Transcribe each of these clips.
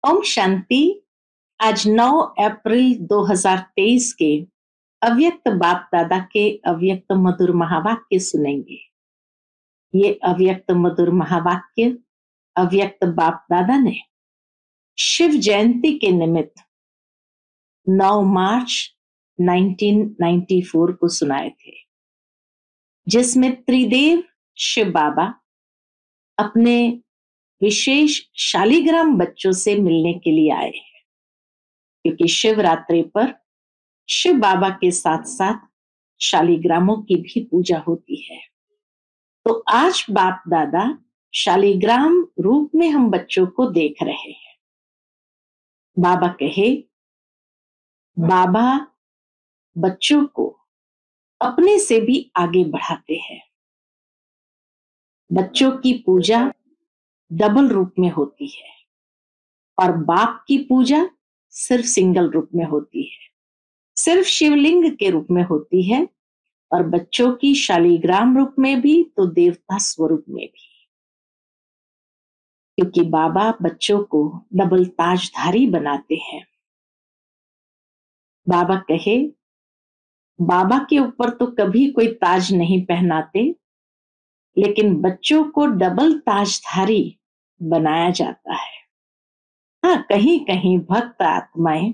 ओम शांति। आज 9 अप्रैल 2023 के अव्यक्त बाप दादा के अव्यक्त मधुर महावाक्य सुनेंगे। ये अव्यक्त मधुर महावाक्य अव्यक्त बाप दादा ने शिव जयंती के निमित्त 9 मार्च 1994 को सुनाए थे, जिसमें त्रिदेव शिव बाबा अपने विशेष शालिग्राम बच्चों से मिलने के लिए आए हैं, क्योंकि शिवरात्रि पर शिव बाबा के साथ साथ शालिग्रामों की भी पूजा होती है। तो आज बाप दादा शालिग्राम रूप में हम बच्चों को देख रहे हैं। बाबा कहे, बाबा बच्चों को अपने से भी आगे बढ़ाते हैं। बच्चों की पूजा डबल रूप में होती है और बाप की पूजा सिर्फ सिंगल रूप में होती है, सिर्फ शिवलिंग के रूप में होती है, और बच्चों की शालिग्राम रूप में भी तो देवता स्वरूप में भी, क्योंकि बाबा बच्चों को डबल ताजधारी बनाते हैं। बाबा कहे, बाबा के ऊपर तो कभी कोई ताज नहीं पहनाते, लेकिन बच्चों को डबल ताजधारी बनाया जाता है। हाँ, कहीं कहीं भक्त आत्माएं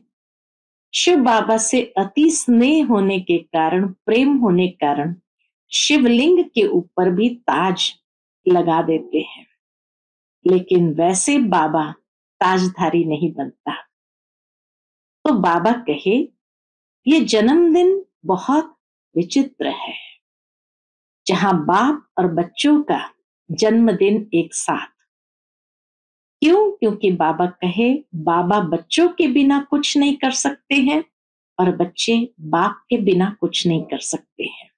शिव बाबा से अति स्नेह होने के कारण, प्रेम होने के कारण शिवलिंग के ऊपर भी ताज लगा देते हैं, लेकिन वैसे बाबा ताजधारी नहीं बनता। तो बाबा कहे, ये जन्मदिन बहुत विचित्र है, जहां बाप और बच्चों का जन्मदिन एक साथ। क्यों? क्योंकि बाबा कहे, बाबा बच्चों के बिना कुछ नहीं कर सकते हैं और बच्चे बाप के बिना कुछ नहीं कर सकते हैं।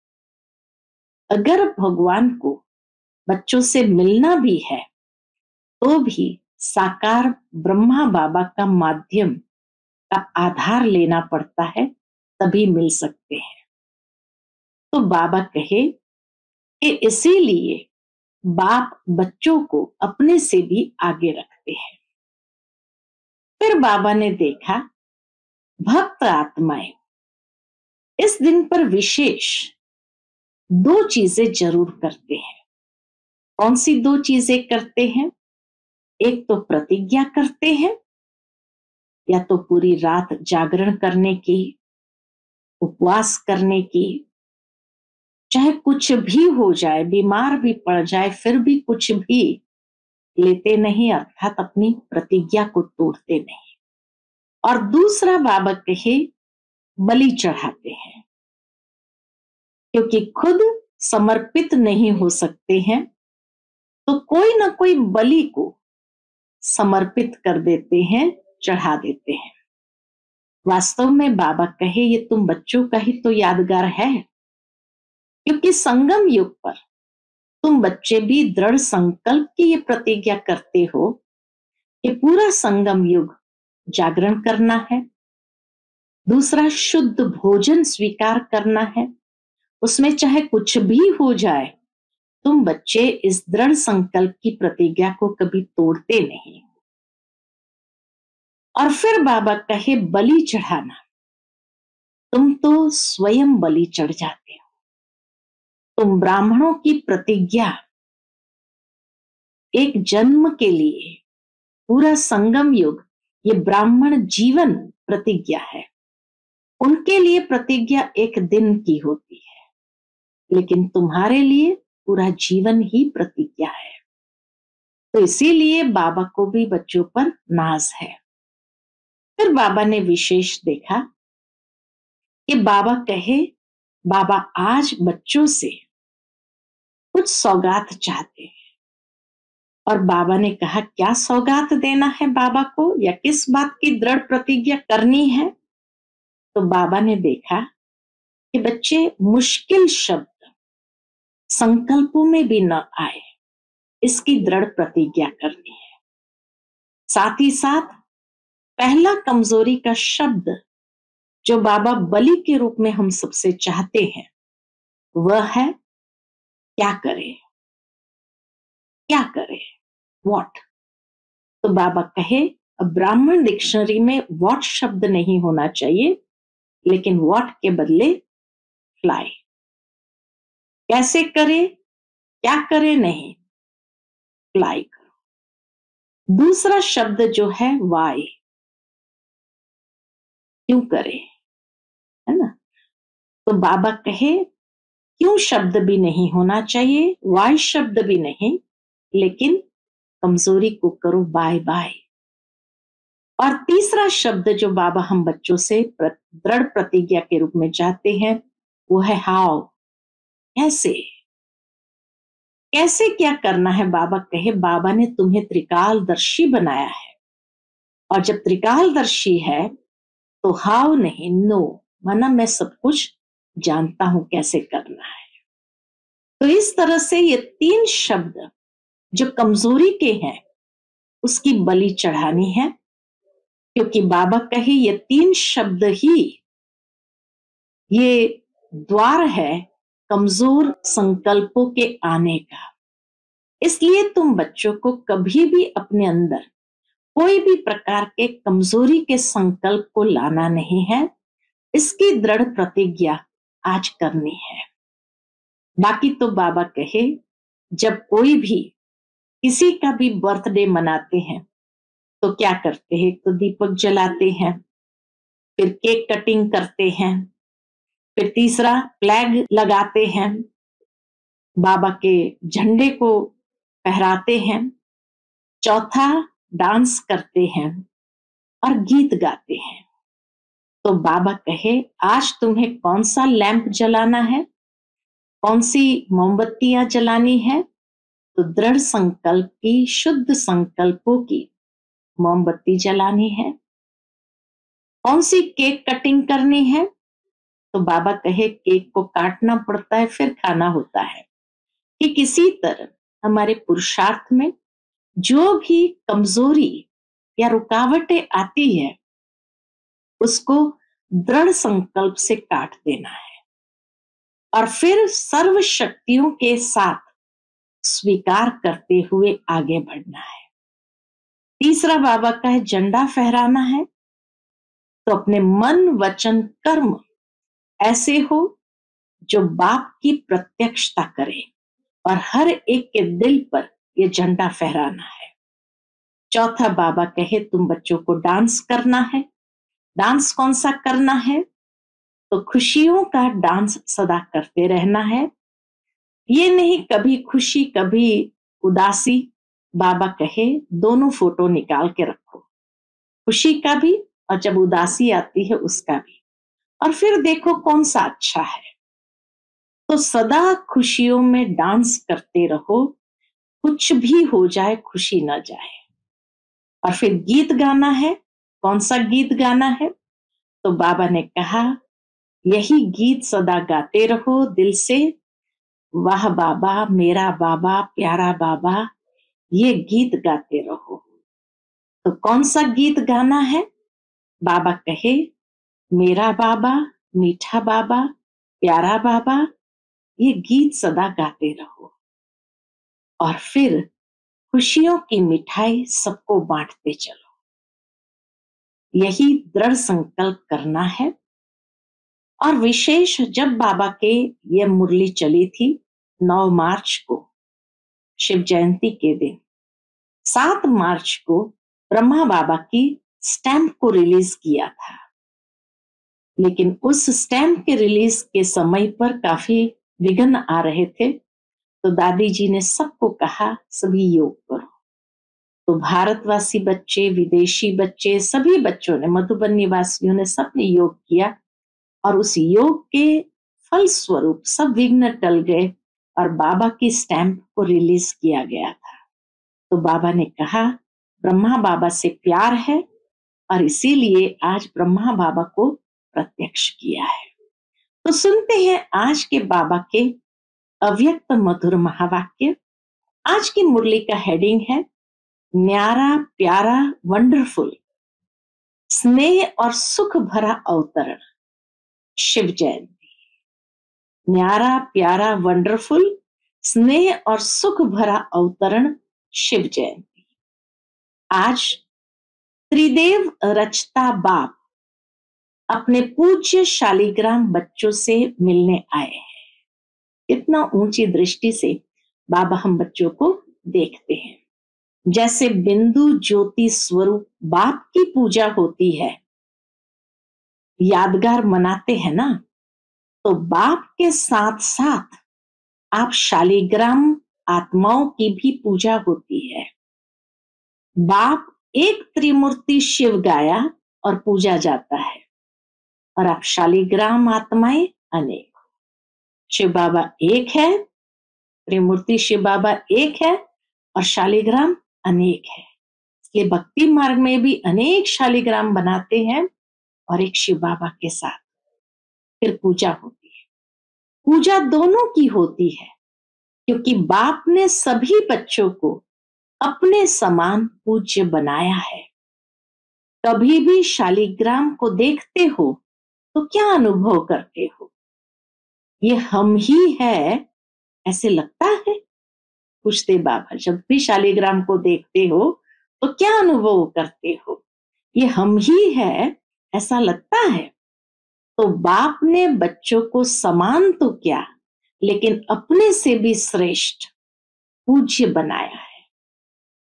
अगर भगवान को बच्चों से मिलना भी है तो भी साकार ब्रह्मा बाबा का माध्यम का आधार लेना पड़ता है, तभी मिल सकते हैं। तो बाबा कहे कि इसीलिए बाप बच्चों को अपने से भी आगे रखते हैं। फिर बाबा ने देखा, भक्त आत्माएं इस दिन पर विशेष 2 चीजें जरूर करते हैं। कौन सी 2 चीजें करते हैं? एक तो प्रतिज्ञा करते हैं, या तो पूरी रात जागरण करने की, उपवास करने की, चाहे कुछ भी हो जाए, बीमार भी पड़ जाए, फिर भी कुछ भी लेते नहीं, अर्थात अपनी प्रतिज्ञा को तोड़ते नहीं। और दूसरा बाबा कहे, बलि चढ़ाते हैं, क्योंकि खुद समर्पित नहीं हो सकते हैं तो कोई ना कोई बलि को समर्पित कर देते हैं, चढ़ा देते हैं। वास्तव में बाबा कहे, ये तुम बच्चों का ही तो यादगार है, क्योंकि संगम युग पर तुम बच्चे भी दृढ़ संकल्प की ये प्रतिज्ञा करते हो कि पूरा संगम युग जागरण करना है, दूसरा शुद्ध भोजन स्वीकार करना है, उसमें चाहे कुछ भी हो जाए, तुम बच्चे इस दृढ़ संकल्प की प्रतिज्ञा को कभी तोड़ते नहीं। और फिर बाबा कहे, बलि चढ़ाना, तुम तो स्वयं बलि चढ़ जाते हो। तुम ब्राह्मणों की प्रतिज्ञा एक जन्म के लिए, पूरा संगम युग ये ब्राह्मण जीवन प्रतिज्ञा है। उनके लिए प्रतिज्ञा एक दिन की होती है, लेकिन तुम्हारे लिए पूरा जीवन ही प्रतिज्ञा है। तो इसीलिए बाबा को भी बच्चों पर नाज है। फिर बाबा ने विशेष देखा कि बाबा कहे, बाबा आज बच्चों से कुछ सौगात चाहते हैं। और बाबा ने कहा, क्या सौगात देना है बाबा को, या किस बात की दृढ़ प्रतिज्ञा करनी है? तो बाबा ने देखा कि बच्चे मुश्किल शब्द संकल्पों में भी न आए, इसकी दृढ़ प्रतिज्ञा करनी है। साथ ही साथ पहला कमजोरी का शब्द जो बाबा बलि के रूप में हम सबसे चाहते हैं, वह है क्या करे, क्या करे, व्हाट। तो बाबा कहे, अब ब्राह्मण डिक्शनरी में वॉट शब्द नहीं होना चाहिए, लेकिन वॉट के बदले फ्लाई। कैसे करे, क्या करे, नहीं, फ्लाई करो। दूसरा शब्द जो है वाई, क्यों करे, है ना। तो बाबा कहे क्यों शब्द भी नहीं होना चाहिए, वाई शब्द भी नहीं, लेकिन कमजोरी को करो बाय बाय। और तीसरा शब्द जो बाबा हम बच्चों से दृढ़ प्रतिज्ञा के रूप में चाहते हैं वो है हाउ, कैसे। कैसे क्या करना है, बाबा कहे बाबा ने तुम्हें त्रिकालदर्शी बनाया है, और जब त्रिकालदर्शी है तो हाउ नहीं, नो, माना मैं सब कुछ जानता हूं कैसे करना है। तो इस तरह से ये तीन शब्द जो कमजोरी के हैं उसकी बलि चढ़ानी है, क्योंकि बाबा कहे ये तीन शब्द ही ये द्वार है कमजोर संकल्पों के आने का। इसलिए तुम बच्चों को कभी भी अपने अंदर कोई भी प्रकार के कमजोरी के संकल्प को लाना नहीं है, इसकी दृढ़ प्रतिज्ञा आज करनी है। बाकी तो बाबा कहे जब कोई भी किसी का भी बर्थडे मनाते हैं तो क्या करते हैं, तो दीपक जलाते हैं, फिर केक कटिंग करते हैं, फिर तीसरा फ्लैग लगाते हैं, बाबा के झंडे को फहराते हैं, चौथा डांस करते हैं और गीत गाते हैं। तो बाबा कहे आज तुम्हें कौन सा लैंप जलाना है, कौन सी मोमबत्तियां जलानी है, तो दृढ़ संकल्प की, शुद्ध संकल्पों की मोमबत्ती जलानी है। कौन सी केक कटिंग करनी है, तो बाबा कहे केक को काटना पड़ता है फिर खाना होता है, कि किसी तरह हमारे पुरुषार्थ में जो भी कमजोरी या रुकावटें आती है उसको दृढ़ संकल्प से काट देना है और फिर सर्व शक्तियों के साथ स्वीकार करते हुए आगे बढ़ना है। तीसरा बाबा का है झंडा फहराना है, तो अपने मन वचन कर्म ऐसे हो जो बाप की प्रत्यक्षता करे और हर एक के दिल पर यह झंडा फहराना है। चौथा बाबा कहे तुम बच्चों को डांस करना है। डांस कौन सा करना है, तो खुशियों का डांस सदा करते रहना है, ये नहीं कभी खुशी कभी उदासी। बाबा कहे दोनों फोटो निकाल के रखो, खुशी का भी और जब उदासी आती है उसका भी, और फिर देखो कौन सा अच्छा है। तो सदा खुशियों में डांस करते रहो, कुछ भी हो जाए खुशी न जाए। और फिर गीत गाना है, कौन सा गीत गाना है, तो बाबा ने कहा यही गीत सदा गाते रहो दिल से, वाह बाबा मेरा बाबा प्यारा बाबा, ये गीत गाते रहो। तो कौन सा गीत गाना है, बाबा कहे मेरा बाबा, मीठा बाबा, प्यारा बाबा, ये गीत सदा गाते रहो। और फिर खुशियों की मिठाई सबको बांटते चलो, यही दृढ़ संकल्प करना है। और विशेष जब बाबा के ये मुरली चली थी 9 मार्च को शिव जयंती के दिन, 7 मार्च को ब्रह्मा बाबा की स्टैम्प को रिलीज किया था, लेकिन उस स्टैम्प के रिलीज के समय पर काफी विघ्न आ रहे थे, तो दादी जी ने सबको कहा सभी योग करो। तो भारतवासी बच्चे, विदेशी बच्चे, सभी बच्चों ने, मधुबन निवासियों ने, सबने योग किया और उस योग के फल स्वरूप सब विघ्न टल गए और बाबा की स्टैम्प को रिलीज किया गया था। तो बाबा ने कहा ब्रह्मा बाबा से प्यार है और इसीलिए आज ब्रह्मा बाबा को प्रत्यक्ष किया है। तो सुनते हैं आज के बाबा के अव्यक्त मधुर महावाक्य। आज की मुरली का हेडिंग है न्यारा प्यारा वंडरफुल, स्नेह और सुख भरा अवतरण, शिव जयंती। न्यारा प्यारा वंडरफुल, स्नेह और सुख भरा अवतरण, शिव जयंती। आज त्रिदेव रचता बाप अपने पूज्य शालिग्राम बच्चों से मिलने आए हैं। इतना ऊंची दृष्टि से बाबा हम बच्चों को देखते हैं। जैसे बिंदु ज्योति स्वरूप बाप की पूजा होती है, यादगार मनाते हैं ना, तो बाप के साथ साथ आप शालिग्राम आत्माओं की भी पूजा होती है। बाप एक त्रिमूर्ति शिव गाया और पूजा जाता है, और आप शालिग्राम आत्माएं अनेक। शिव बाबा एक है, त्रिमूर्ति शिव बाबा एक है, और शालिग्राम अनेक है। इसलिए भक्ति मार्ग में भी अनेक शालिग्राम बनाते हैं और एक शिव बाबा के साथ फिर पूजा होती है। पूजा दोनों की होती है, क्योंकि बाप ने सभी बच्चों को अपने समान पूज्य बनाया है। कभी भी शालिग्राम को देखते हो तो क्या अनुभव करते हो? ये हम ही है ऐसे लगता है? पूछते बाबा, जब भी शालिग्राम को देखते हो तो क्या अनुभव करते हो? ये हम ही है ऐसा लगता है? तो बाप ने बच्चों को समान तो क्या, लेकिन अपने से भी श्रेष्ठ पूज्य बनाया है।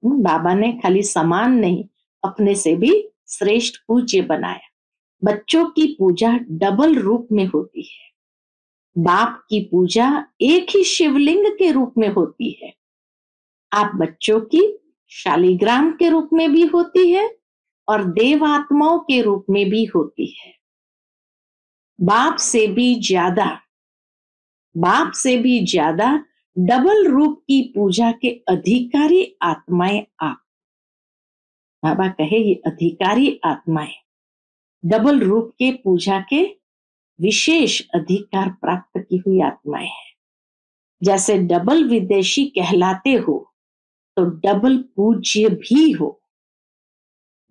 बाबा ने खाली समान नहीं, अपने से भी श्रेष्ठ पूज्य बनाया। बच्चों की पूजा डबल रूप में होती है। बाप की पूजा एक ही शिवलिंग के रूप में होती है। आप बच्चों की शालिग्राम के रूप में भी होती है और देव आत्माओं के रूप में भी होती है। बाप से भी ज्यादा डबल रूप की पूजा के अधिकारी आत्माएं आप। बाबा कहे ये अधिकारी आत्माएं डबल रूप के पूजा के विशेष अधिकार प्राप्त की हुई आत्माएं हैं। जैसे डबल विदेशी कहलाते हो तो डबल पूज्य भी हो,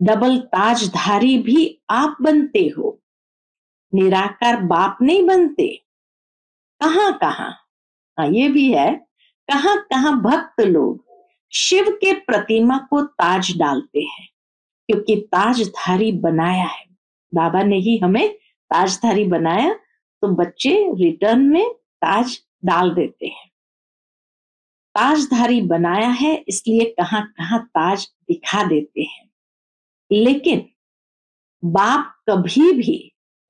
डबल ताजधारी भी आप बनते हो। निराकार बाप नहीं बनते। कहां कहां, ये भी है, कहां कहां भक्त लोग शिव के प्रतिमा को ताज डालते हैं, क्योंकि ताजधारी बनाया है बाबा ने ही हमें ताजधारी बनाया, तो बच्चे रिटर्न में ताज डाल देते हैं। ताजधारी बनाया है इसलिए कहां कहां ताज दिखा देते हैं। लेकिन बाप कभी भी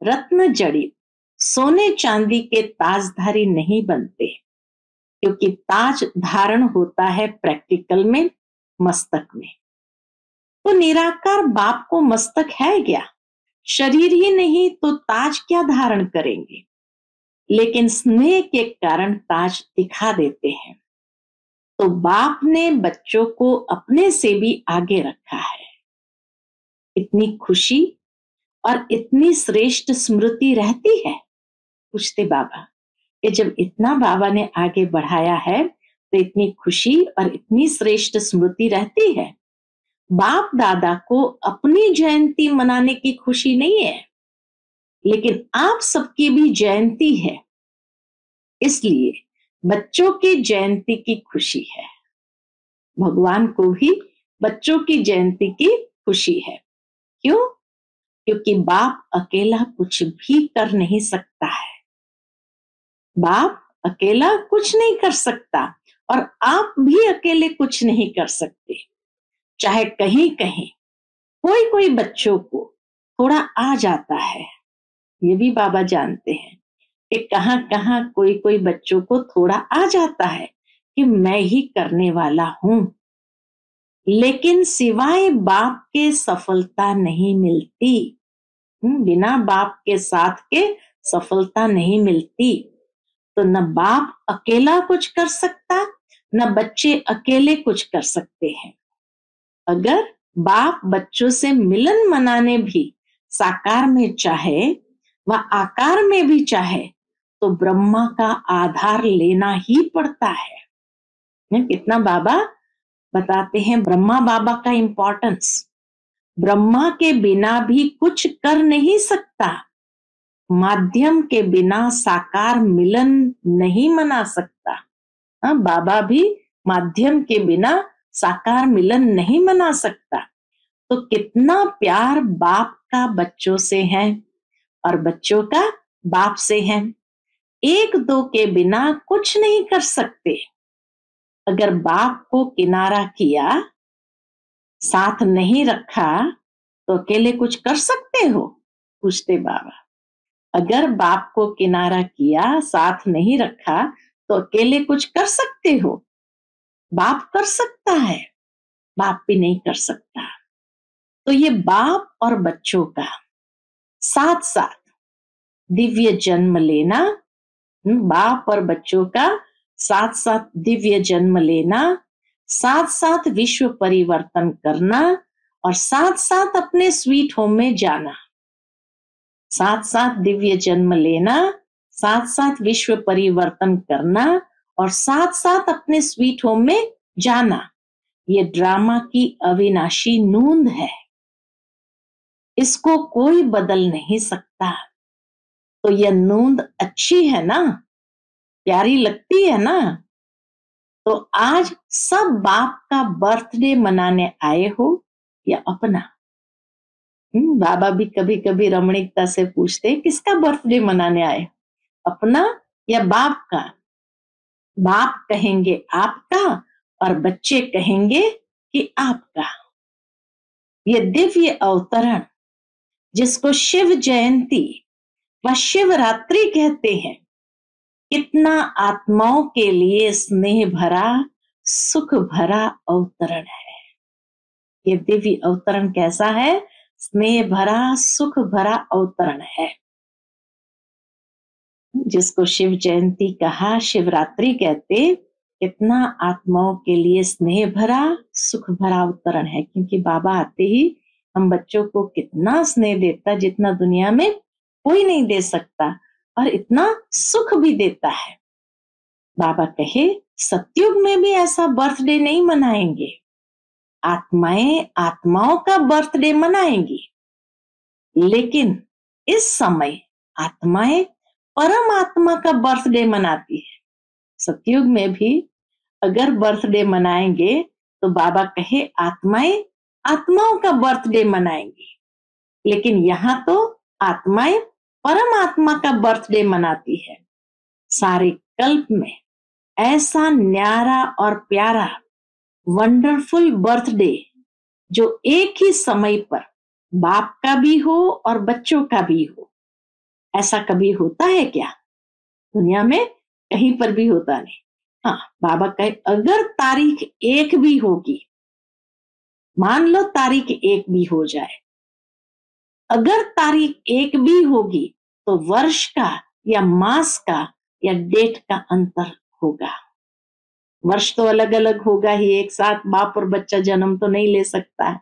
रत्न जड़ित सोने चांदी के ताजधारी नहीं बनते, क्योंकि ताज धारण होता है प्रैक्टिकल में मस्तक में। तो निराकार बाप को मस्तक है क्या? शरीर ही नहीं तो ताज क्या धारण करेंगे? लेकिन स्नेह के कारण ताज दिखा देते हैं। तो बाप ने बच्चों को अपने से भी आगे रखा है। इतनी खुशी और इतनी श्रेष्ठ स्मृति रहती है। पूछते बाबा कि जब इतना बाबा ने आगे बढ़ाया है तो इतनी खुशी और इतनी श्रेष्ठ स्मृति रहती है। बाप दादा को अपनी जयंती मनाने की खुशी नहीं है, लेकिन आप सबकी भी जयंती है, इसलिए बच्चों की जयंती की खुशी है। भगवान को भी बच्चों की जयंती की खुशी है। क्यों? क्योंकि बाप अकेला कुछ भी कर नहीं सकता है। बाप अकेला कुछ नहीं कर सकता और आप भी अकेले कुछ नहीं कर सकते। चाहे कहीं कहीं कोई बच्चों को थोड़ा आ जाता है, ये भी बाबा जानते हैं कि कहां कहां कोई बच्चों को थोड़ा आ जाता है कि मैं ही करने वाला हूं, लेकिन सिवाय बाप के सफलता नहीं मिलती। बिना बाप के साथ के सफलता नहीं मिलती। तो न बाप अकेला कुछ कर सकता, न बच्चे अकेले कुछ कर सकते हैं। अगर बाप बच्चों से मिलन मनाने भी साकार में चाहे व आकार में भी चाहे, तो ब्रह्मा का आधार लेना ही पड़ता है। कितना बाबा बताते हैं ब्रह्मा बाबा का इंपॉर्टेंस। ब्रह्मा के बिना भी कुछ कर नहीं सकता। माध्यम के बिना साकार मिलन नहीं मना सकता। बाबा भी माध्यम के बिना साकार मिलन नहीं मना सकता। तो कितना प्यार बाप का बच्चों से है और बच्चों का बाप से है। एक दो के बिना कुछ नहीं कर सकते। अगर बाप को किनारा किया, साथ नहीं रखा, तो अकेले कुछ कर सकते हो? पूछते बाबा। अगर बाप को किनारा किया, साथ नहीं रखा, तो अकेले कुछ कर सकते हो? बाप कर सकता है, बाप भी नहीं कर सकता। तो ये बाप और बच्चों का साथ साथ दिव्य जन्म लेना, बाप और बच्चों का साथ साथ दिव्य जन्म लेना, साथ साथ विश्व परिवर्तन करना और साथ साथ अपने स्वीट होम में जाना। साथ साथ दिव्य जन्म लेना, साथ साथ विश्व परिवर्तन करना और साथ साथ अपने स्वीट होम में जाना, ये ड्रामा की अविनाशी नूंद है। इसको कोई बदल नहीं सकता। तो यह नूंद अच्छी है ना, प्यारी लगती है ना? तो आज सब बाप का बर्थडे मनाने आए हो या अपना? बाबा भी कभी कभी रमणीकता से पूछते, किसका बर्थडे मनाने आए, अपना या बाप का? बाप कहेंगे आपका और बच्चे कहेंगे कि आपका। ये दिव्य अवतरण जिसको शिव जयंती व शिवरात्रि कहते हैं, कितना आत्माओं के लिए स्नेह भरा, सुख भरा अवतरण है। ये दिव्य अवतरण कैसा है? स्नेह भरा, सुख भरा अवतरण है, जिसको शिव जयंती कहा, शिवरात्रि कहते। कितना आत्माओं के लिए स्नेह भरा, सुख भरा अवतरण है, क्योंकि बाबा आते ही हम बच्चों को कितना स्नेह देता, जितना दुनिया में कोई नहीं दे सकता, और इतना सुख भी देता है। बाबा कहे सतयुग में भी ऐसा बर्थडे नहीं मनाएंगे, आत्माएं आत्माओं का बर्थडे मनाएंगी, लेकिन इस समय आत्माएं परमात्मा का बर्थडे मनाती है। सतयुग में भी अगर बर्थडे मनाएंगे तो बाबा कहे आत्माएं आत्माओं का बर्थडे मनाएंगी, लेकिन यहाँ तो आत्माएं परमात्मा का बर्थडे मनाती है। सारे कल्प में ऐसा न्यारा और प्यारा वंडरफुल बर्थडे जो एक ही समय पर बाप का भी हो और बच्चों का भी हो, ऐसा कभी होता है क्या? दुनिया में कहीं पर भी होता नहीं। हाँ, बाबा कहे अगर तारीख एक भी होगी, मान लो तारीख एक भी हो जाए, अगर तारीख एक भी होगी तो वर्ष का या मास का या डेट का अंतर होगा। वर्ष तो अलग अलग होगा ही, एक साथ बाप और बच्चा जन्म तो नहीं ले सकता है,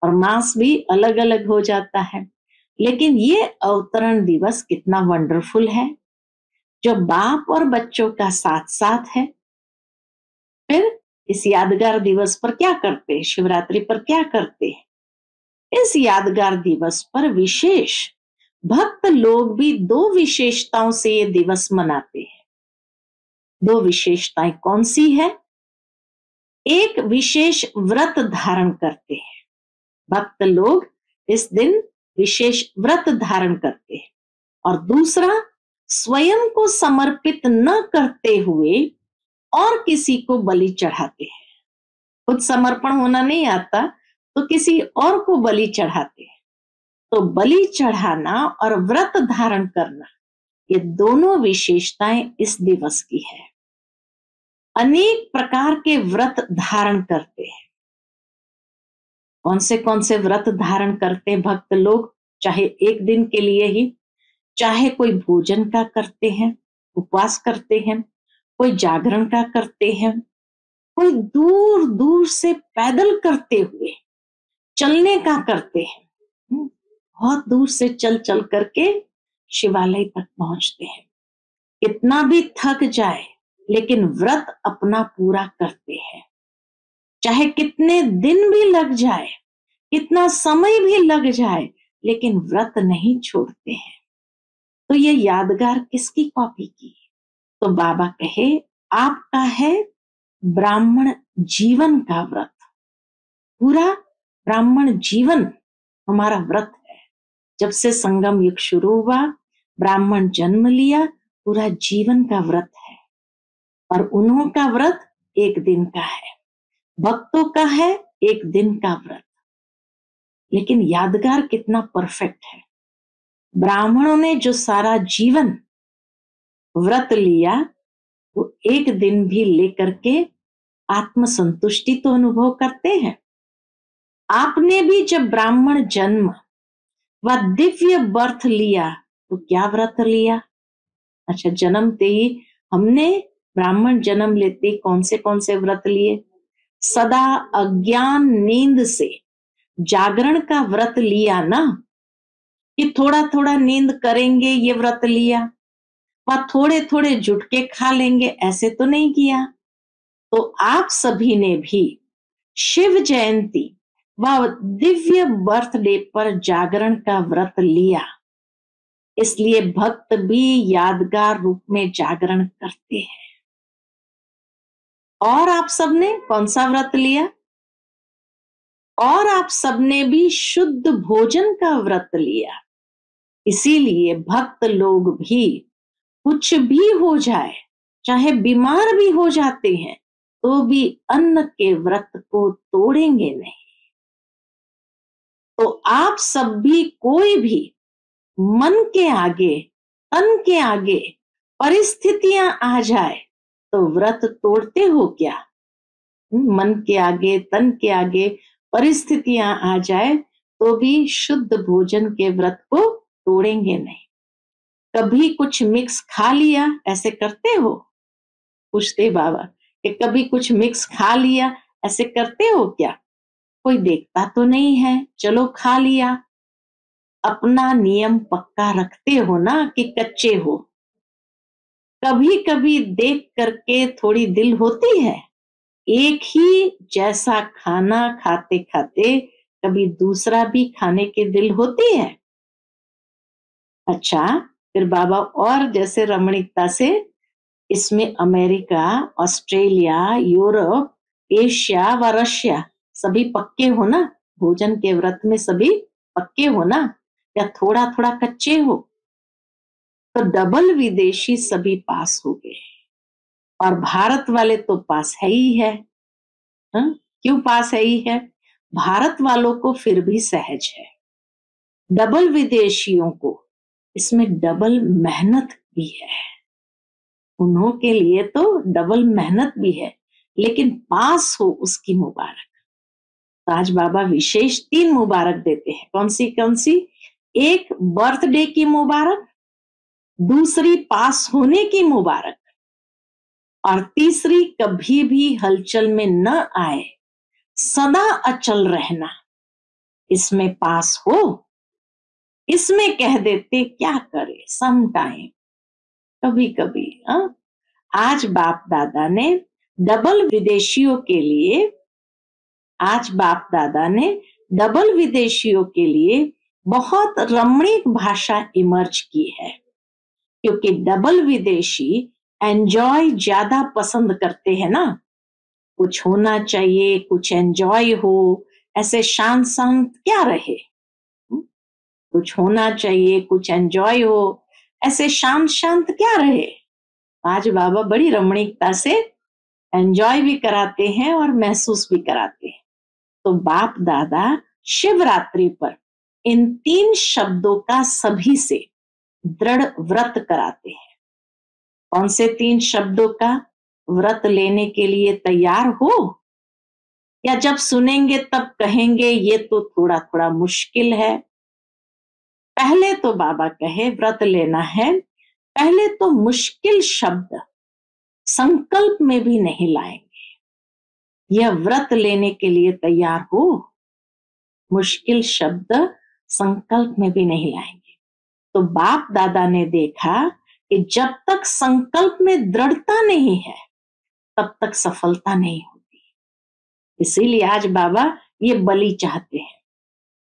और मास भी अलग अलग हो जाता है। लेकिन ये अवतरण दिवस कितना वंडरफुल है, जो बाप और बच्चों का साथ साथ है। फिर इस यादगार दिवस पर क्या करते हैं, शिवरात्रि पर क्या करते हैं? इस यादगार दिवस पर विशेष भक्त लोग भी दो विशेषताओं से ये दिवस मनाते हैं। दो विशेषताएं कौन सी है? एक विशेष व्रत धारण करते हैं, भक्त लोग इस दिन विशेष व्रत धारण करते हैं, और दूसरा स्वयं को समर्पित न करते हुए और किसी को बलि चढ़ाते हैं। खुद समर्पण होना नहीं आता तो किसी और को बलि चढ़ाते हैं। तो बलि चढ़ाना और व्रत धारण करना, ये दोनों विशेषताएं इस दिवस की है। अनेक प्रकार के व्रत धारण करते हैं। कौन से व्रत धारण करते हैं भक्त लोग? चाहे एक दिन के लिए ही, चाहे कोई भोजन का करते हैं, उपवास करते हैं, कोई जागरण का करते हैं, कोई दूर दूर से पैदल करते हुए चलने का करते हैं। बहुत दूर से चल चल करके शिवालय तक पहुंचते हैं। कितना भी थक जाए लेकिन व्रत अपना पूरा करते हैं, चाहे कितने दिन भी लग जाए, कितना समय भी लग जाए, लेकिन व्रत नहीं छोड़ते हैं। तो ये यादगार किसकी कॉपी की? तो बाबा कहे आपका है ब्राह्मण जीवन का व्रत, पूरा ब्राह्मण जीवन हमारा व्रत है। जब से संगम युग शुरू हुआ, ब्राह्मण जन्म लिया, पूरा जीवन का व्रत है। और उन्हों का व्रत एक दिन का है, भक्तों का है एक दिन का व्रत। लेकिन यादगार कितना परफेक्ट है। ब्राह्मणों ने जो सारा जीवन व्रत लिया, वो एक दिन भी लेकर के आत्म संतुष्टि तो अनुभव करते हैं। आपने भी जब ब्राह्मण जन्म व दिव्य बर्थ लिया तो क्या व्रत लिया? अच्छा, जन्मते ही हमने ब्राह्मण जन्म लेते कौन से व्रत लिए? सदा अज्ञान नींद से जागरण का व्रत लिया ना, कि थोड़ा थोड़ा नींद करेंगे ये व्रत लिया, व थोड़े थोड़े जुटके खा लेंगे, ऐसे तो नहीं किया। तो आप सभी ने भी शिव जयंती व दिव्य बर्थडे पर जागरण का व्रत लिया, इसलिए भक्त भी यादगार रूप में जागरण करते हैं। और आप सबने कौन सा व्रत लिया? और आप सबने भी शुद्ध भोजन का व्रत लिया। इसीलिए भक्त लोग भी कुछ भी हो जाए, चाहे बीमार भी हो जाते हैं, तो भी अन्न के व्रत को तोड़ेंगे नहीं। तो आप सब भी, कोई भी मन के आगे, तन के आगे परिस्थितियां आ जाए तो व्रत तोड़ते हो क्या? मन के आगे, तन के आगे परिस्थितियां आ जाए तो भी शुद्ध भोजन के व्रत को तोड़ेंगे नहीं। कभी कुछ मिक्स खा लिया, ऐसे करते हो? पूछते बाबा कि कभी कुछ मिक्स खा लिया, ऐसे करते हो क्या? कोई देखता तो नहीं है, चलो खा लिया। अपना नियम पक्का रखते हो ना कि कच्चे हो? कभी कभी देख करके थोड़ी दिल होती है, एक ही जैसा खाना खाते खाते कभी दूसरा भी खाने की दिल होती है। अच्छा, फिर बाबा और जैसे रमणीकता से इसमें अमेरिका, ऑस्ट्रेलिया, यूरोप, एशिया व रशिया सभी पक्के हो ना? भोजन के व्रत में सभी पक्के हो ना, या थोड़ा थोड़ा कच्चे हो? तो डबल विदेशी सभी पास हो गए, और भारत वाले तो पास है ही है। हाँ? क्यों पास है ही है? भारत वालों को फिर भी सहज है, डबल विदेशियों को इसमें डबल मेहनत भी है। उन्हों के लिए तो डबल मेहनत भी है, लेकिन पास हो उसकी मुबारक। तो आज बाबा विशेष 3 मुबारक देते हैं। कौन सी? एक बर्थडे की मुबारक, दूसरी पास होने की मुबारक, और तीसरी कभी भी हलचल में न आए, सदा अचल रहना। इसमें पास हो, इसमें कह देते क्या करे सम टाइम, कभी कभी। आज बाप दादा ने डबल विदेशियों के लिए, आज बाप दादा ने डबल विदेशियों के लिए बहुत रमणीक भाषा इमर्ज की है, क्योंकि डबल विदेशी एंजॉय ज्यादा पसंद करते हैं ना। कुछ होना चाहिए, कुछ एंजॉय हो, ऐसे शांत शांत क्या रहे? कुछ होना चाहिए, कुछ एंजॉय हो, ऐसे शांत शांत क्या रहे? आज बाबा बड़ी रमणीकता से एंजॉय भी कराते हैं और महसूस भी कराते हैं। तो बाप दादा शिवरात्रि पर इन 3 शब्दों का सभी से दृढ़ व्रत कराते हैं। कौन से 3 शब्दों का व्रत लेने के लिए तैयार हो? या जब सुनेंगे तब कहेंगे ये तो थोड़ा थोड़ा मुश्किल है? पहले तो बाबा कहे व्रत लेना है, पहले तो मुश्किल शब्द संकल्प में भी नहीं लाएंगे। यह व्रत लेने के लिए तैयार हो, मुश्किल शब्द संकल्प में भी नहीं लाएंगे। तो बाप दादा ने देखा कि जब तक संकल्प में दृढ़ता नहीं है, तब तक सफलता नहीं होती। इसीलिए आज बाबा ये बलि चाहते हैं।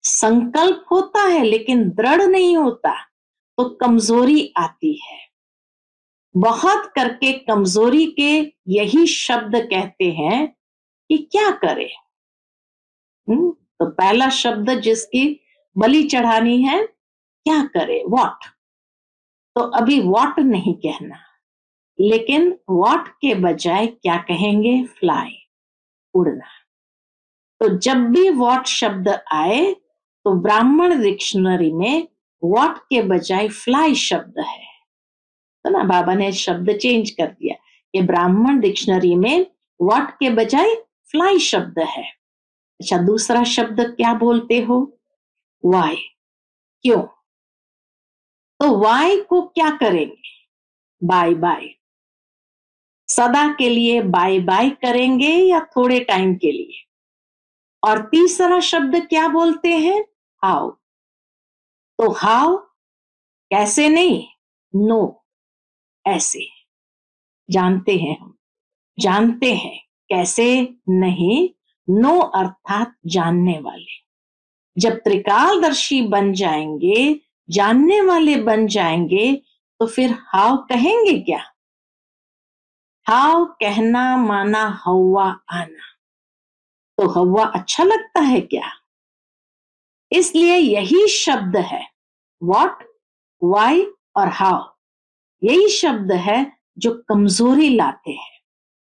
संकल्प होता है लेकिन दृढ़ नहीं होता तो कमजोरी आती है। बहुत करके कमजोरी के यही शब्द कहते हैं कि क्या करें। तो तो पहला शब्द जिसकी बलि चढ़ानी है, क्या करे? वॉट। तो अभी वॉट नहीं कहना, लेकिन वॉट के बजाय क्या कहेंगे? फ्लाई, उड़ना। तो जब भी वॉट शब्द आए तो ब्राह्मण डिक्शनरी में वॉट के बजाय फ्लाई शब्द है। तो ना बाबा ने शब्द चेंज कर दिया कि ब्राह्मण डिक्शनरी में वॉट के बजाय फ्लाई शब्द है। अच्छा, दूसरा शब्द क्या बोलते हो? वाई। क्यों? तो वाई को क्या करेंगे? Bye bye. सदा के लिए बाय बाय करेंगे या थोड़े टाइम के लिए? और तीसरा शब्द क्या बोलते हैं? हाउ। तो हाउ कैसे नहीं, नो ऐसे। जानते हैं, हम जानते हैं, कैसे नहीं, नो अर्थात जानने वाले। जब त्रिकालदर्शी बन जाएंगे, जानने वाले बन जाएंगे, तो फिर हाउ कहेंगे क्या? हाउ कहना माना हवा आना। तो हवा अच्छा लगता है क्या? इसलिए यही शब्द है, व्हाट, वाई और हाउ, यही शब्द है जो कमजोरी लाते हैं।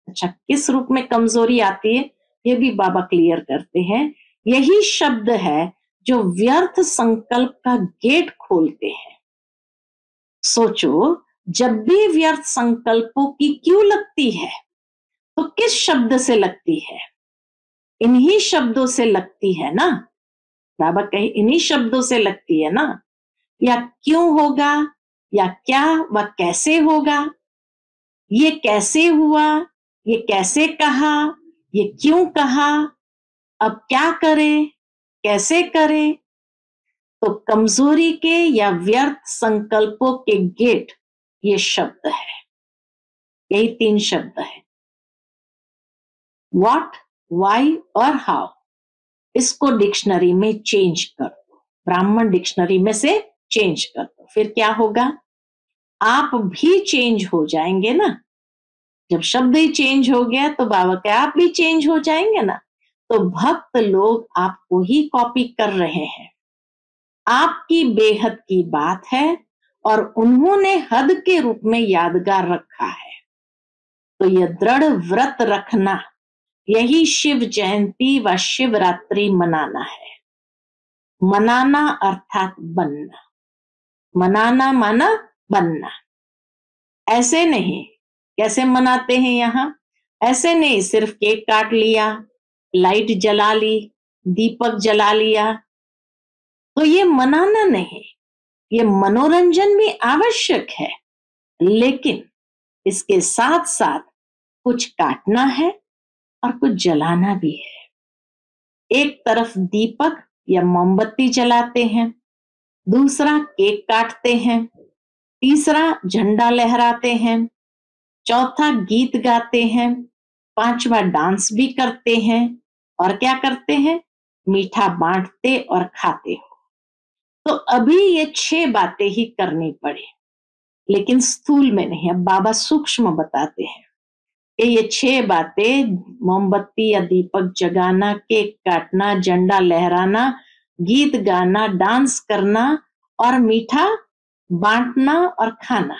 अच्छा, किस रूप में कमजोरी आती है ये भी बाबा क्लियर करते हैं। यही शब्द है जो व्यर्थ संकल्प का गेट खोलते हैं। सोचो, जब भी व्यर्थ संकल्पों की क्यों लगती है, तो किस शब्द से लगती है? इन्हीं शब्दों से लगती है ना। बाबा कहे इन्हीं शब्दों से लगती है ना। या क्यों होगा, या क्या व कैसे होगा, ये कैसे हुआ, ये कैसे कहा, ये क्यों कहा, अब क्या करे, कैसे करे। तो कमजोरी के या व्यर्थ संकल्पों के गेट ये शब्द है। यही 3 शब्द है, व्हाट, वाई और हाउ। इसको डिक्शनरी में चेंज कर दो, ब्राह्मण डिक्शनरी में से चेंज कर दो। फिर क्या होगा? आप भी चेंज हो जाएंगे ना। जब शब्द ही चेंज हो गया तो बाबा के आप भी चेंज हो जाएंगे ना। तो भक्त लोग आपको ही कॉपी कर रहे हैं। आपकी बेहद की बात है और उन्होंने हद के रूप में यादगार रखा है। तो यह दृढ़ व्रत रखना, यही शिव जयंती व शिवरात्रि मनाना है। मनाना अर्थात बनना, मनाना माना बनना। ऐसे नहीं, कैसे मनाते हैं यहां? ऐसे नहीं सिर्फ केक काट लिया, लाइट जला ली, दीपक जला लिया, तो ये मनाना नहीं। ये मनोरंजन भी आवश्यक है, लेकिन इसके साथ साथ कुछ काटना है और कुछ जलाना भी है। एक तरफ दीपक या मोमबत्ती जलाते हैं, दूसरा केक काटते हैं, तीसरा झंडा लहराते हैं, चौथा गीत गाते हैं, पांचवा डांस भी करते हैं, और क्या करते हैं? मीठा बांटते और खाते हो। तो अभी ये 6 बातें ही करनी पड़े, लेकिन स्थूल में नहीं। अब बाबा सूक्ष्म बताते हैं कि ये 6 बातें, मोमबत्ती या दीपक जगाना, केक काटना, झंडा लहराना, गीत गाना, डांस करना और मीठा बांटना और खाना,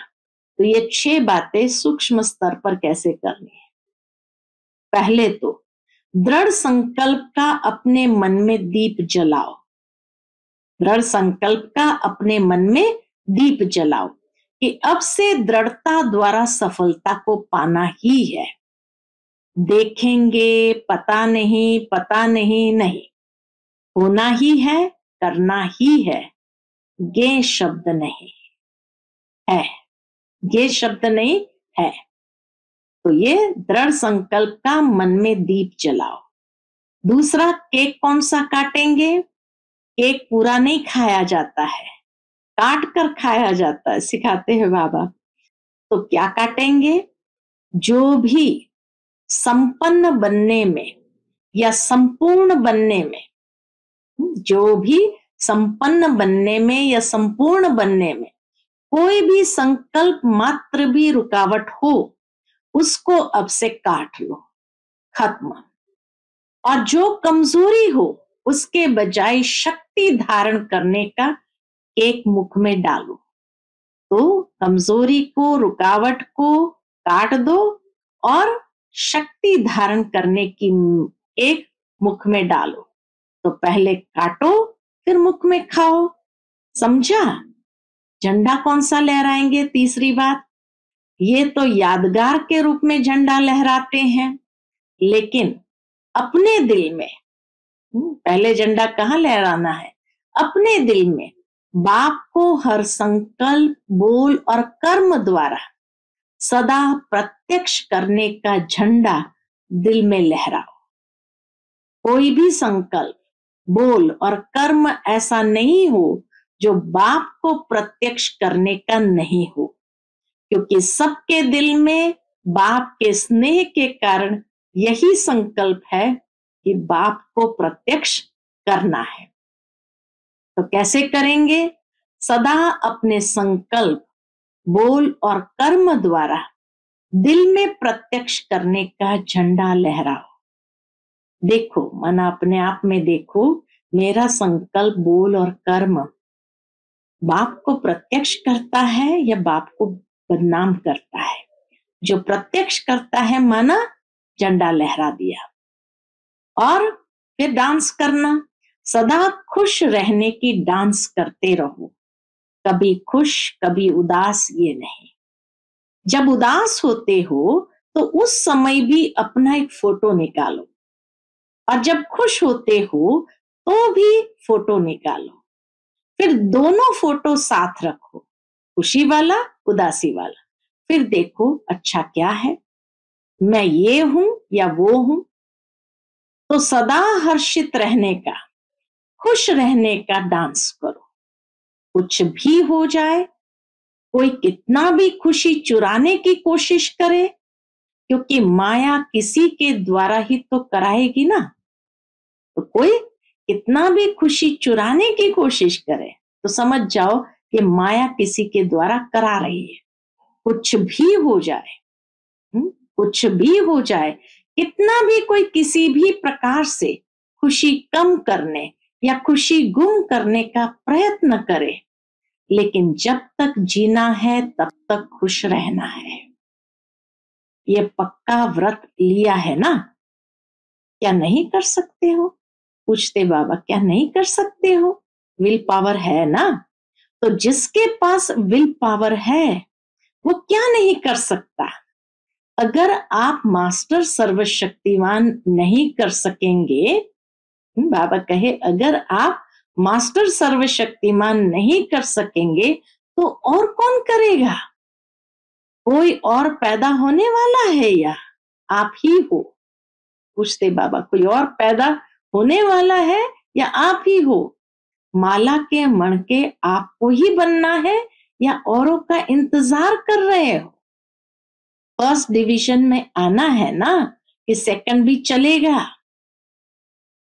तो ये 6 बातें सूक्ष्म स्तर पर कैसे करनी है। पहले तो दृढ़ संकल्प का अपने मन में दीप जलाओ। दृढ़ संकल्प का अपने मन में दीप जलाओ कि अब से दृढ़ता द्वारा सफलता को पाना ही है। देखेंगे, पता नहीं, पता नहीं, नहीं, होना ही है, करना ही है। गे शब्द नहीं है, ये शब्द नहीं है। तो ये दृढ़ संकल्प का मन में दीप जलाओ। दूसरा, केक कौन सा काटेंगे? केक पूरा नहीं खाया जाता है, काट कर खाया जाता है, सिखाते हैं बाबा। तो क्या काटेंगे? जो भी संपन्न बनने में या संपूर्ण बनने में, जो भी संपन्न बनने में या संपूर्ण बनने में कोई भी संकल्प मात्र भी रुकावट हो, उसको अब से काट लो, खत्म। और जो कमजोरी हो, उसके बजाय शक्ति धारण करने का केक मुख में डालो। तो कमजोरी को, रुकावट को काट दो और शक्ति धारण करने की एक मुख में डालो। तो पहले काटो, फिर मुख में खाओ। समझा? झंडा कौन सा लहराएंगे? तीसरी बात, ये तो यादगार के रूप में झंडा लहराते हैं, लेकिन अपने दिल में पहले झंडा कहाँ लहराना है? अपने दिल में बाप को हर संकल्प, बोल और कर्म द्वारा सदा प्रत्यक्ष करने का झंडा दिल में लहराओ। कोई भी संकल्प, बोल और कर्म ऐसा नहीं हो जो बाप को प्रत्यक्ष करने का नहीं हो, क्योंकि सबके दिल में बाप के स्नेह के कारण यही संकल्प है कि बाप को प्रत्यक्ष करना है। तो कैसे करेंगे? सदा अपने संकल्प, बोल और कर्म द्वारा दिल में प्रत्यक्ष करने का झंडा लहराओ। देखो, मन अपने आप में देखो, मेरा संकल्प, बोल और कर्म बाप को प्रत्यक्ष करता है या बाप को बदनाम करता है? जो प्रत्यक्ष करता है, माना झंडा लहरा दिया। और फिर डांस करना, सदा खुश रहने की डांस करते रहो, कभी खुश कभी उदास ये नहीं। जब उदास होते हो तो उस समय भी अपना एक फोटो निकालो, और जब खुश होते हो तो भी फोटो निकालो। फिर दोनों फोटो साथ रखो, खुशी वाला, उदासी वाला। फिर देखो अच्छा क्या है, मैं ये हूं या वो हूं। तो सदा हर्षित रहने का, खुश रहने का डांस करो। कुछ भी हो जाए, कोई कितना भी खुशी चुराने की कोशिश करे, क्योंकि माया किसी के द्वारा ही तो कराएगी ना। तो कोई कितना भी खुशी चुराने की कोशिश करे तो समझ जाओ कि माया किसी के द्वारा करा रही है। कुछ भी हो जाए, कुछ भी हो जाए, कितना भी कोई किसी भी प्रकार से खुशी कम करने या खुशी गुम करने का प्रयत्न करे, लेकिन जब तक जीना है तब तक खुश रहना है। ये पक्का व्रत लिया है ना? क्या नहीं कर सकते हो? पूछते बाबा, क्या नहीं कर सकते हो? विल पावर है ना? तो जिसके पास विल पावर है वो क्या नहीं कर सकता? अगर आप मास्टर सर्वशक्तिमान नहीं कर सकेंगे, बाबा कहे अगर आप मास्टर सर्वशक्तिमान नहीं कर सकेंगे तो और कौन करेगा? कोई और पैदा होने वाला है या आप ही हो? पूछते बाबा, कोई और पैदा होने वाला है या आप ही हो? माला के मणके आपको ही बनना है या औरों का इंतजार कर रहे हो? फर्स्ट डिवीजन में आना है ना, कि सेकंड भी चलेगा?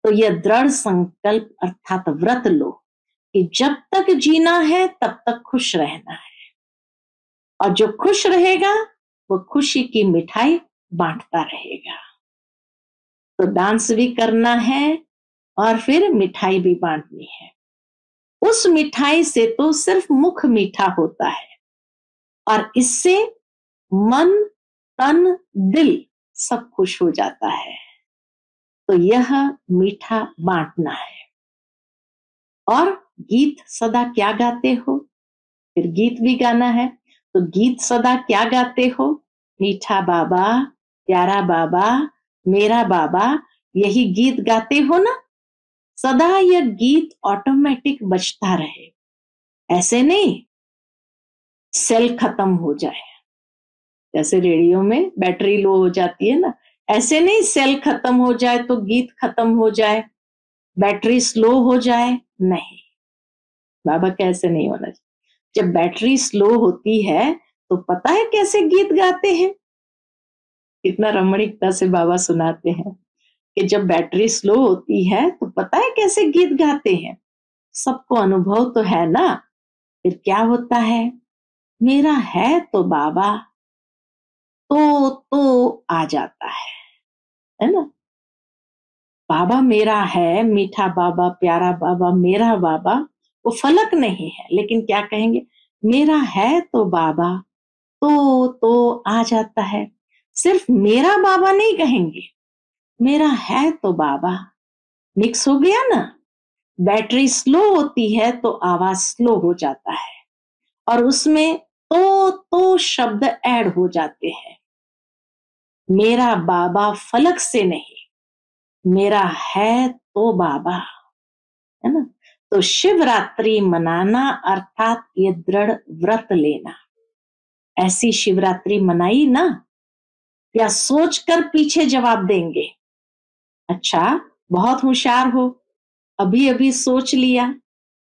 तो यह दृढ़ संकल्प अर्थात व्रत लो कि जब तक जीना है तब तक खुश रहना है, और जो खुश रहेगा वो खुशी की मिठाई बांटता रहेगा। तो डांस भी करना है और फिर मिठाई भी बांटनी है। उस मिठाई से तो सिर्फ मुख मीठा होता है, और इससे मन, तन, दिल सब खुश हो जाता है। तो यह मीठा बांटना है। और गीत सदा क्या गाते हो? फिर गीत भी गाना है। तो गीत सदा क्या गाते हो? मीठा बाबा, प्यारा बाबा, मेरा बाबा, यही गीत गाते हो ना? सदा यह गीत ऑटोमेटिक बजता रहे। ऐसे नहीं सेल खत्म हो जाए, जैसे रेडियो में बैटरी लो हो जाती है ना, ऐसे नहीं सेल खत्म हो जाए तो गीत खत्म हो जाए, बैटरी स्लो हो जाए, नहीं। बाबा कैसे नहीं होना चाहिए। जब बैटरी स्लो होती है तो पता है कैसे गीत गाते हैं? कितना रमणीकता से बाबा सुनाते हैं कि जब बैटरी स्लो होती है तो पता है कैसे गीत गाते हैं? सबको अनुभव तो है ना। फिर क्या होता है? मेरा है तो बाबा, तो आ जाता है ना? बाबा मेरा है, मीठा बाबा, प्यारा बाबा, मेरा बाबा, वो फलक नहीं है, लेकिन क्या कहेंगे, मेरा है तो बाबा, तो आ जाता है। सिर्फ मेरा बाबा नहीं कहेंगे, मेरा है तो बाबा, मिक्स हो गया ना। बैटरी स्लो होती है तो आवाज स्लो हो जाता है, और उसमें तो शब्द ऐड हो जाते हैं। मेरा बाबा फलक से नहीं, मेरा है तो बाबा, है ना। तो शिवरात्रि मनाना अर्थात ये दृढ़ व्रत लेना। ऐसी शिवरात्रि मनाई ना, या सोचकर पीछे जवाब देंगे, अच्छा बहुत होशियार हो, अभी अभी सोच लिया,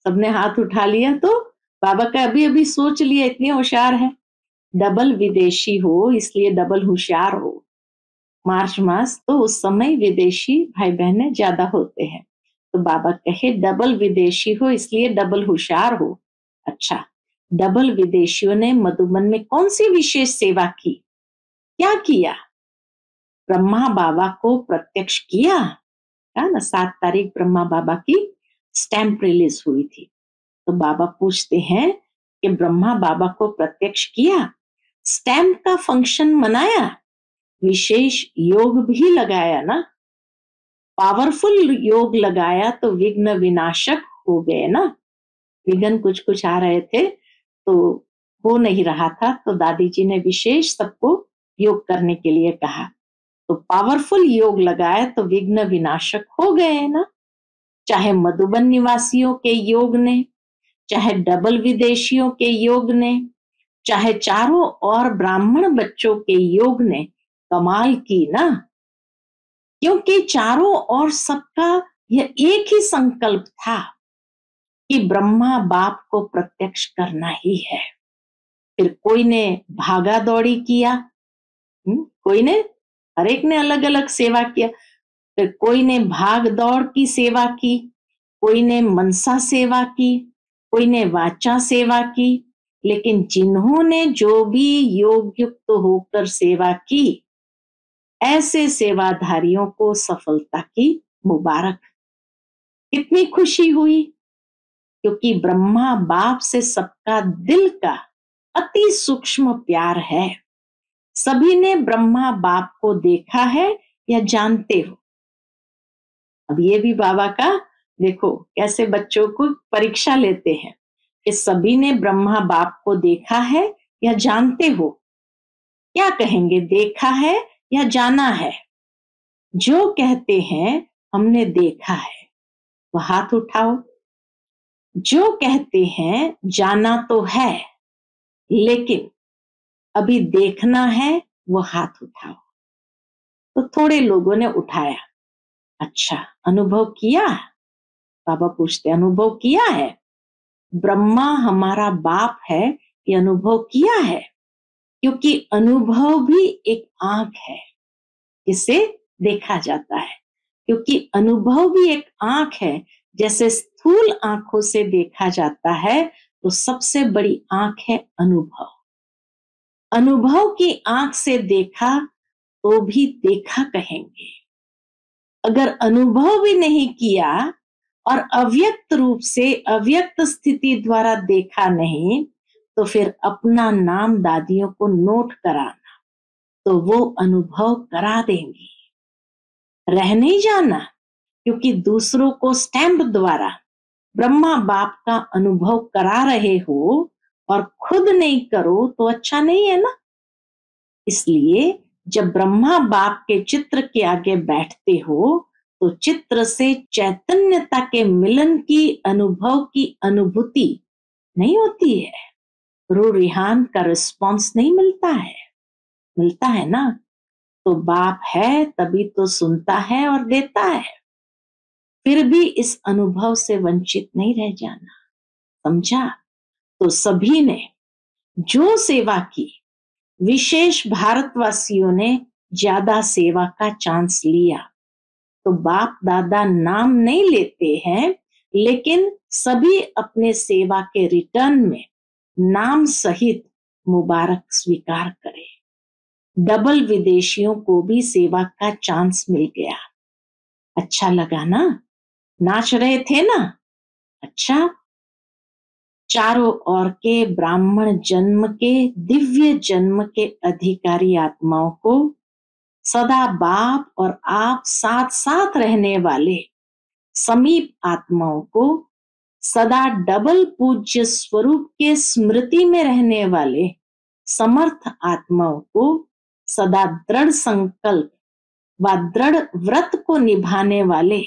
सबने हाथ उठा लिया, तो बाबा का अभी अभी सोच लिया, इतनी होशियार है। डबल विदेशी हो इसलिए डबल होशियार हो। मार्च मास तो उस समय विदेशी भाई बहनें ज्यादा होते हैं, तो बाबा कहे डबल विदेशी हो इसलिए डबल होशियार हो। अच्छा, डबल विदेशियों ने मधुबन में कौन सी विशेष सेवा की, क्या किया, ब्रह्मा बाबा को प्रत्यक्ष किया, है ना। 7 तारीख ब्रह्मा बाबा की स्टैंप रिलीज हुई थी, तो बाबा पूछते हैं कि ब्रह्मा बाबा को प्रत्यक्ष किया, स्टैंप का फंक्शन मनाया, विशेष योग भी लगाया ना, पावरफुल योग लगाया, तो विघ्न विनाशक हो गए ना। विघ्न कुछ कुछ आ रहे थे तो हो नहीं रहा था, तो दादी जी ने विशेष सबको योग करने के लिए कहा, तो पावरफुल योग लगाया तो विघ्न विनाशक हो गए ना। चाहे मधुबन निवासियों के योग ने, चाहे डबल विदेशियों के योग ने, चाहे चारों और ब्राह्मण बच्चों के योग ने कमाल की ना। क्योंकि चारों ओर सबका यह एक ही संकल्प था कि ब्रह्मा बाप को प्रत्यक्ष करना ही है। फिर कोई ने भागा दौड़ी किया, कोई ने, हर एक ने अलग अलग सेवा किया। फिर कोई ने भाग दौड़ की सेवा की, कोई ने मनसा सेवा की, कोई ने वाचा सेवा की, लेकिन जिन्होंने जो भी योग युक्त होकर सेवा की, ऐसे सेवाधारियों को सफलता की मुबारक। कितनी खुशी हुई, क्योंकि ब्रह्मा बाप से सबका दिल का अति सूक्ष्म प्यार है। सभी ने ब्रह्मा बाप को देखा है या जानते हो। अब ये भी बाबा का देखो कैसे बच्चों को परीक्षा लेते हैं कि सभी ने ब्रह्मा बाप को देखा है या जानते हो। क्या कहेंगे, देखा है या जाना है। जो कहते हैं हमने देखा है वह हाथ उठाओ। जो कहते हैं जाना तो है लेकिन अभी देखना है, वो हाथ उठाओ। तो थोड़े लोगों ने उठाया। अच्छा, अनुभव किया, बाबा पूछते अनुभव किया है, ब्रह्मा हमारा बाप है, ये अनुभव किया है। क्योंकि अनुभव भी एक आंख है जिसे देखा जाता है, क्योंकि अनुभव भी एक आंख है। जैसे स्थूल आंखों से देखा जाता है, तो सबसे बड़ी आंख है अनुभव। अनुभव की आंख से देखा तो भी देखा कहेंगे। अगर अनुभव भी नहीं किया और अव्यक्त रूप से अव्यक्त स्थिति द्वारा देखा नहीं, तो फिर अपना नाम दादियों को नोट कराना, तो वो अनुभव करा देंगी। रह नहीं जाना, क्योंकि दूसरों को स्टैंप द्वारा ब्रह्मा बाप का अनुभव करा रहे हो और खुद नहीं करो तो अच्छा नहीं है ना। इसलिए जब ब्रह्मा बाप के चित्र के आगे बैठते हो, तो चित्र से चैतन्यता के मिलन की अनुभव की अनुभूति नहीं होती है। रू रिहान का रिस्पॉन्स नहीं मिलता है, मिलता है ना। तो बाप है तभी तो सुनता है और देता है। फिर भी इस अनुभव से वंचित नहीं रह जाना, समझा। तो सभी ने जो सेवा की, विशेष भारतवासियों ने ज्यादा सेवा का चांस लिया। तो बाप दादा नाम नहीं लेते हैं, लेकिन सभी अपने सेवा के रिटर्न में नाम सहित मुबारक स्वीकार करें। डबल विदेशियों को भी सेवा का चांस मिल गया। अच्छा लगा ना? नाच रहे थे ना? अच्छा, चारों ओर के ब्राह्मण जन्म के, दिव्य जन्म के अधिकारी आत्माओं को, सदा बाप और आप साथ साथ रहने वाले समीप आत्माओं को, सदा डबल पूज्य स्वरूप के स्मृति में रहने वाले समर्थ आत्माओं को, सदा दृढ़ संकल्प व दृढ़ व्रत को निभाने वाले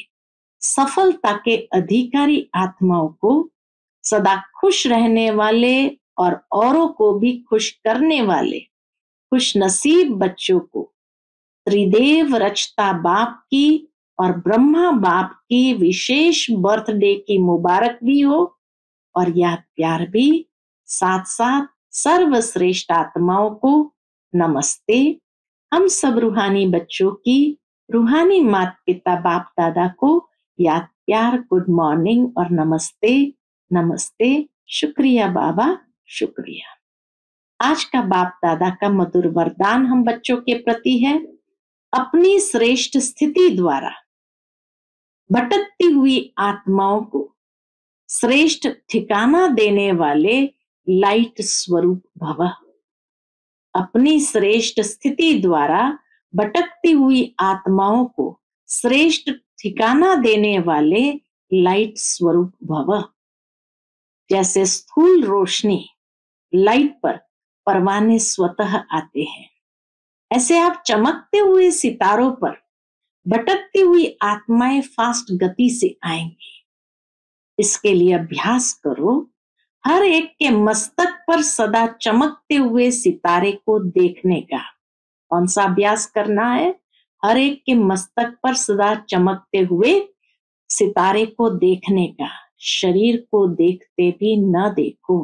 सफलता के अधिकारी आत्माओं को, सदा खुश रहने वाले और औरों को भी खुश करने वाले खुश नसीब बच्चों को त्रिदेव रचता बाप की और ब्रह्मा बाप की विशेष बर्थडे की मुबारक भी हो, और यह प्यार भी साथ साथ सर्वश्रेष्ठ आत्माओं को नमस्ते। हम सब रूहानी बच्चों की रूहानी माता पिता बाप दादा को याद प्यार गुड मॉर्निंग और नमस्ते नमस्ते। शुक्रिया बाबा, शुक्रिया। आज का बाप दादा का मधुर वरदान हम बच्चों के प्रति है, अपनी श्रेष्ठ स्थिति द्वारा भटकती हुई आत्माओं को श्रेष्ठ ठिकाना देने वाले लाइट स्वरूप भव। अपनी श्रेष्ठ स्थिति द्वारा भटकती हुई आत्माओं को श्रेष्ठ ठिकाना देने वाले लाइट स्वरूप भव। जैसे स्थूल रोशनी लाइट पर परवाने स्वतः आते हैं, ऐसे आप चमकते हुए सितारों पर भटकती हुई आत्माएं फास्ट गति से आएंगी। इसके लिए अभ्यास करो, हर एक के मस्तक पर सदा चमकते हुए सितारे को देखने का। कौन सा अभ्यास करना है? हर एक के मस्तक पर सदा चमकते हुए सितारे को देखने का। शरीर को देखते भी न देखो,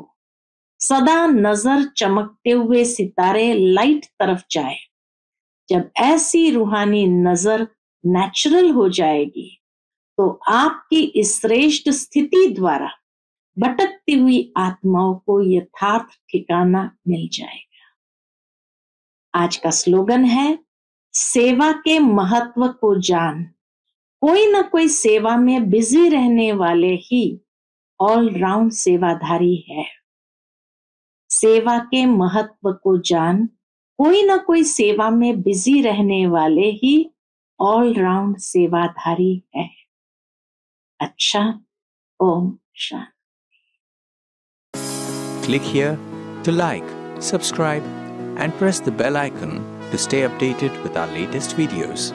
सदा नजर चमकते हुए सितारे लाइट तरफ जाए। जब ऐसी रूहानी नजर नेचुरल हो जाएगी तो आपकी इस श्रेष्ठ स्थिति द्वारा भटकती हुई आत्माओं को यथार्थ ठिकाना मिल जाएगा। आज का स्लोगन है, सेवा के महत्व को जान। कोई ना कोई सेवा में बिजी रहने वाले ही ऑलराउंड सेवाधारी है। सेवा के महत्व को जान, कोई ना कोई सेवा में बिजी रहने वाले ही ऑलराउंड सेवाधारी है। अच्छा, Om Shanti. Click here to like, subscribe and press the bell icon to stay updated with our latest videos.